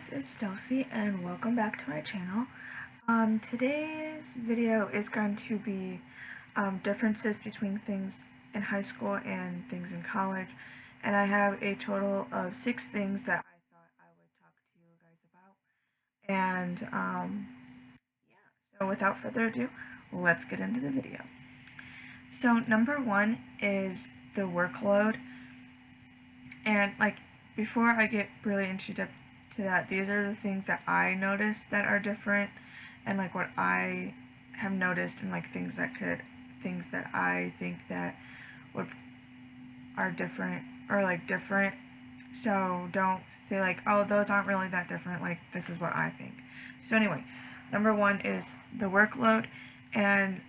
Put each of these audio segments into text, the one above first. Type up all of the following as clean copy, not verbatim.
guys, it's Delcy and welcome back to my channel. Today's video is going to be differences between things in high school and things in college, and I have a total of 6 things that I thought I would talk to you guys about. And yeah, so without further ado, let's get into the video. So number 1 is the workload, and before I get really into depth to that, these are the things that I noticed that are different, and what I have noticed, and things that I think that would are different, or different. So don't say oh, those aren't really that different, this is what I think. So anyway, number 1 is the workload, and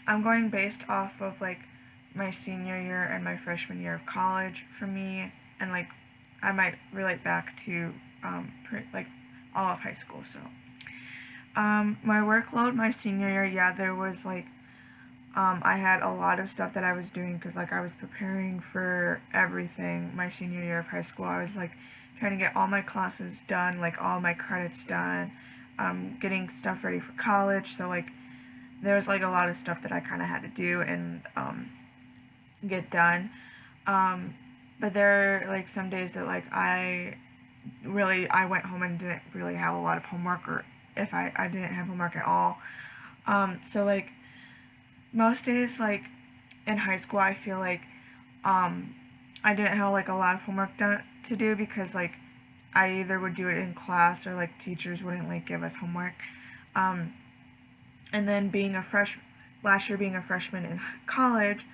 I'm going based off of my senior year and my freshman year of college for me, and I might relate back to all of high school. So my workload my senior year, yeah, there was I had a lot of stuff that I was doing because I was preparing for everything my senior year of high school. I was trying to get all my classes done, all my credits done, getting stuff ready for college. So there was a lot of stuff that I kind of had to do and get done. But there are some days that I went home and didn't really have a lot of homework, or if I didn't have homework at all. So most days in high school, I feel I didn't have a lot of homework to do because I either would do it in class or teachers wouldn't give us homework. And then last year being a freshman in college,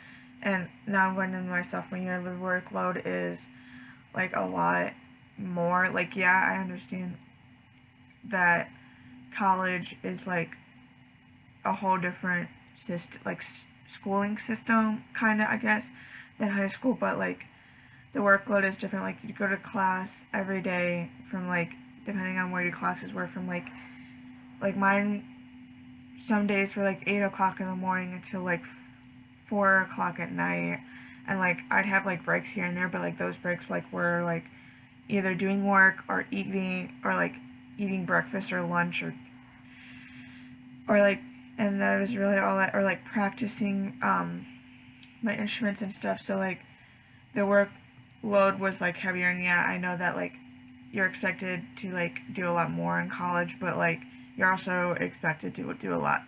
and now I'm going into my sophomore year, the workload is a lot more. Yeah, I understand that college is a whole different system, schooling system, kind of, I guess, than high school, but the workload is different. You go to class every day from depending on where your classes were, from mine, some days were 8 o'clock in the morning until 4 o'clock at night, and I'd have breaks here and there, but those breaks were either doing work or eating, or eating breakfast or lunch, or and that was really all that, or practicing my instruments and stuff. So the workload was heavier, and yeah, I know that you're expected to do a lot more in college, but you're also expected to do a lot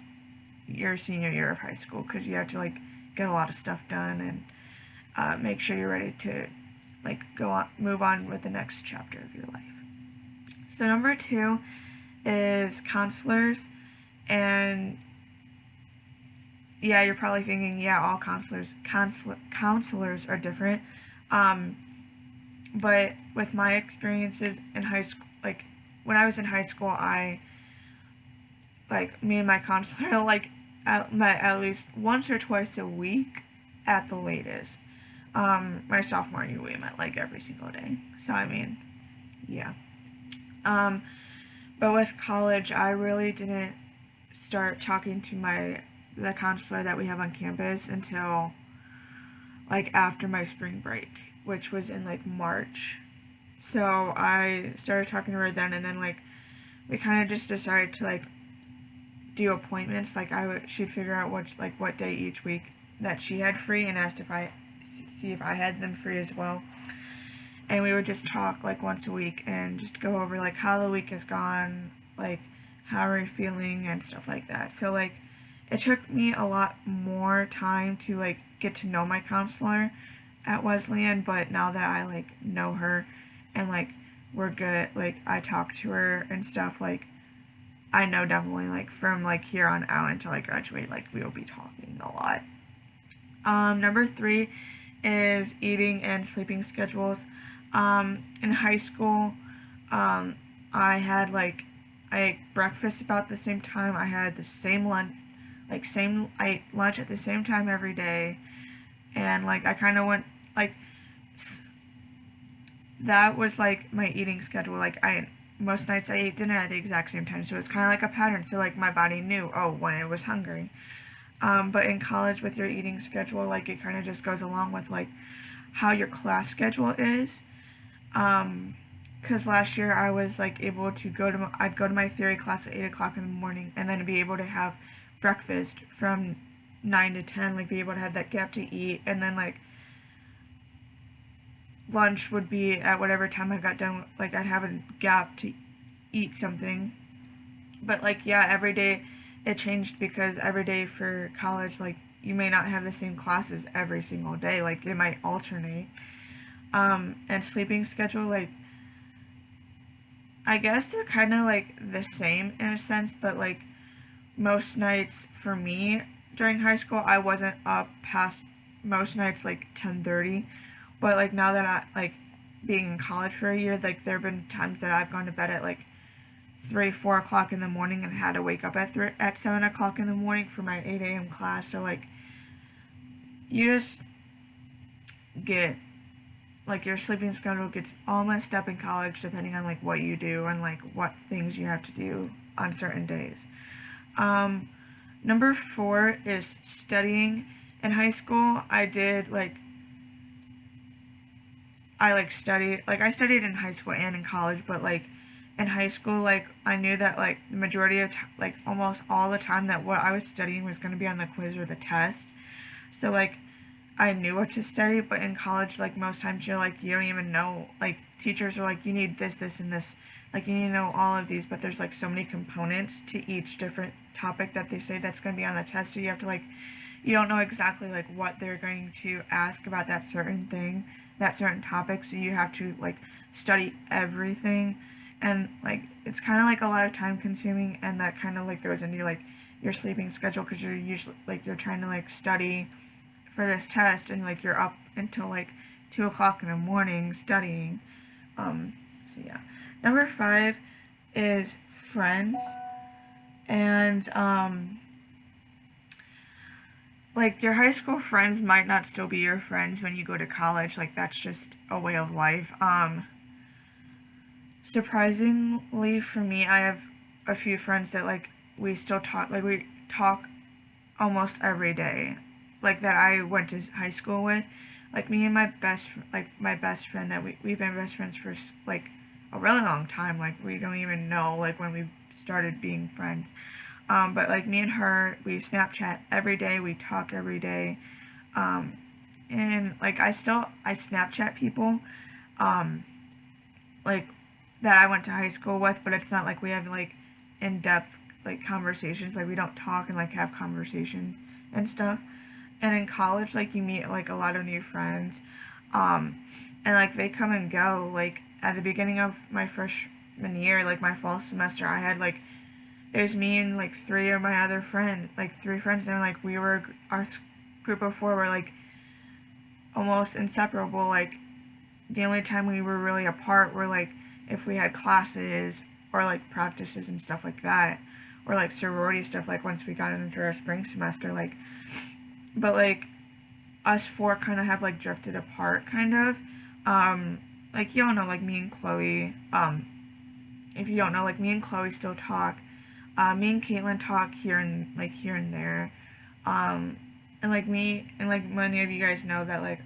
your senior year of high school, because you have to get a lot of stuff done and make sure you're ready to move on with the next chapter of your life. So number 2 is counselors, and yeah, you're probably thinking, yeah, all counselors are different, but with my experiences in high school, when I was in high school, I me and my counselor met at least once or twice a week at the latest. My sophomore year, we met every single day. So I mean, yeah. But with college, I really didn't start talking to the counselor that we have on campus until after my spring break, which was in March. So I started talking to her then, and then we kind of just decided to do appointments. She'd figure out what day each week that she had free, and asked see if I had them free as well. And we would just talk once a week and just go over how the week has gone, how are you feeling, and stuff like that. So it took me a lot more time to get to know my counselor at Wesleyan, but now that I know her and we're good, I talk to her and stuff, I know definitely from here on out until I graduate, we will be talking a lot. Number 3 is eating and sleeping schedules. In high school, I had I ate breakfast about the same time. I had the same lunch, I ate lunch at the same time every day, and I kind of went that was my eating schedule. Most nights I ate dinner at the exact same time, so it's kind of a pattern. So my body knew, oh, when I was hungry. But in college, with your eating schedule, it kind of just goes along with how your class schedule is. because last year I was like able to I'd go to my theory class at 8 o'clock in the morning and then be able to have breakfast from 9 to 10, like be able to have that gap to eat, and then like lunch would be at whatever time I got done, like I'd have a gap to eat something. But like, yeah, every day it changed because every day for college, like you may not have the same classes every single day, like it might alternate. And sleeping schedule, like I guess they're kind of like the same in a sense, but like most nights for me during high school, I wasn't up past most nights like 10:30. But like now that I like being in college for a year, like there have been times that I've gone to bed at like 3, 4 o'clock in the morning and had to wake up at 7 o'clock in the morning for my 8 a.m. class. So like you just get like your sleeping schedule gets all messed up in college depending on like what you do and like what things you have to do on certain days. Number 4 is studying. In high school, I studied in high school and in college, but like in high school, like I knew that like the majority of like almost all the time that what I was studying was going to be on the quiz or the test. So like I knew what to study, but in college, like most times you're like you don't even know, like teachers are like you need this, this, and this, like you need to know all of these, but there's like so many components to each different topic that they say that's going to be on the test, so you have to like you don't know exactly like what they're going to ask about that certain thing, that certain topic, so you have to like study everything, and like it's kind of like a lot of time consuming, and that kind of like goes into like your sleeping schedule because you're usually like you're trying to like study for this test and like you're up until like 2 o'clock in the morning studying. So yeah. Number 5 is friends. And like your high school friends might not still be your friends when you go to college. Like that's just a way of life. Surprisingly for me, I have a few friends that like we still talk, like we talk almost every day, like that I went to high school with. Like me and my best friend that we've been best friends for like a really long time. Like we don't even know like when we started being friends. But like me and her, we Snapchat every day. We talk every day. Um, and like I Snapchat people, um, like that I went to high school with, but it's not like we have like in depth like conversations. Like we don't talk and like have conversations and stuff. And in college, like you meet like a lot of new friends, um, and like they come and go. Like at the beginning of my freshman year, like my fall semester, I had like it was me and like 3 of my other friends, like 3 friends, and like we were our group of 4 were like almost inseparable. Like the only time we were really apart were like if we had classes or like practices and stuff like that, or like sorority stuff. Like once we got into our spring semester, like but like us 4 kind of have like drifted apart, kind of. Like you all know, like me and Chloe. If you don't know, like me and Chloe still talk. Me and Caitlin talk here and there. And like many of you guys know that like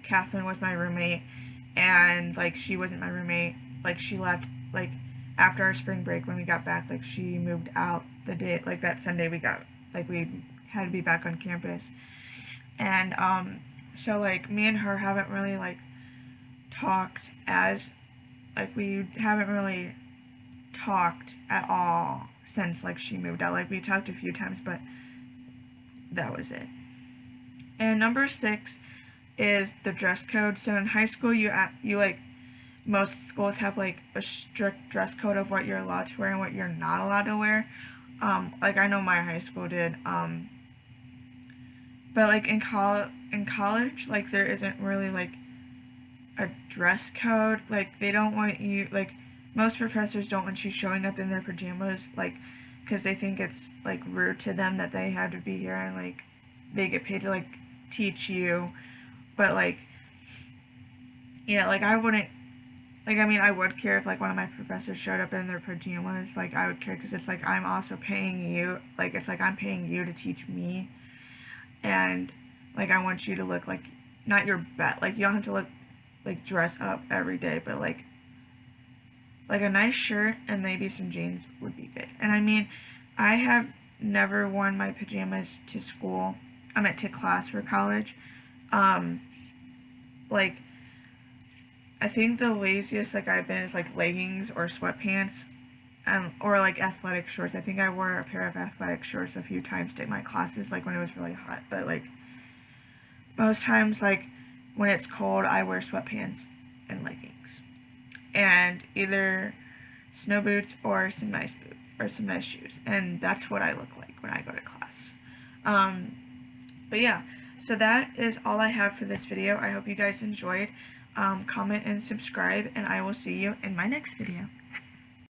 Catherine was my roommate, and like she wasn't my roommate. Like she left like after our spring break when we got back. Like she moved out the day like that Sunday we had to be back on campus, and so like me and her haven't really like talked as like we haven't really talked at all since like she moved out. Like we talked a few times, but that was it. And number 6 is the dress code. So in high school, you like most schools have like a strict dress code of what you're allowed to wear and what you're not allowed to wear. Like I know my high school did. But like in college, like there isn't really like a dress code. Like they don't want you like most professors don't want you showing up in their pajamas, like because they think it's like rude to them that they had to be here and like they get paid to like teach you. But like yeah, like I wouldn't like I mean I would care if like one of my professors showed up in their pajamas. Like I would care because it's like I'm also paying you. Like it's like I'm paying you to teach me, and like I want you to look like not your best. Like you don't have to look like dress up every day, but like Like a nice shirt and maybe some jeans would be good. And I mean, I have never worn my pajamas to school. I meant to class for college. Like, I think the laziest like I've been is like leggings or sweatpants, or like athletic shorts. I think I wore a pair of athletic shorts a few times to my classes, like when it was really hot. But like most times, like when it's cold, I wear sweatpants and leggings, and either snow boots or some nice boots or some nice shoes. And that's what I look like when I go to class. But yeah, so that is all I have for this video. I hope you guys enjoyed. Comment and subscribe, and I will see you in my next video.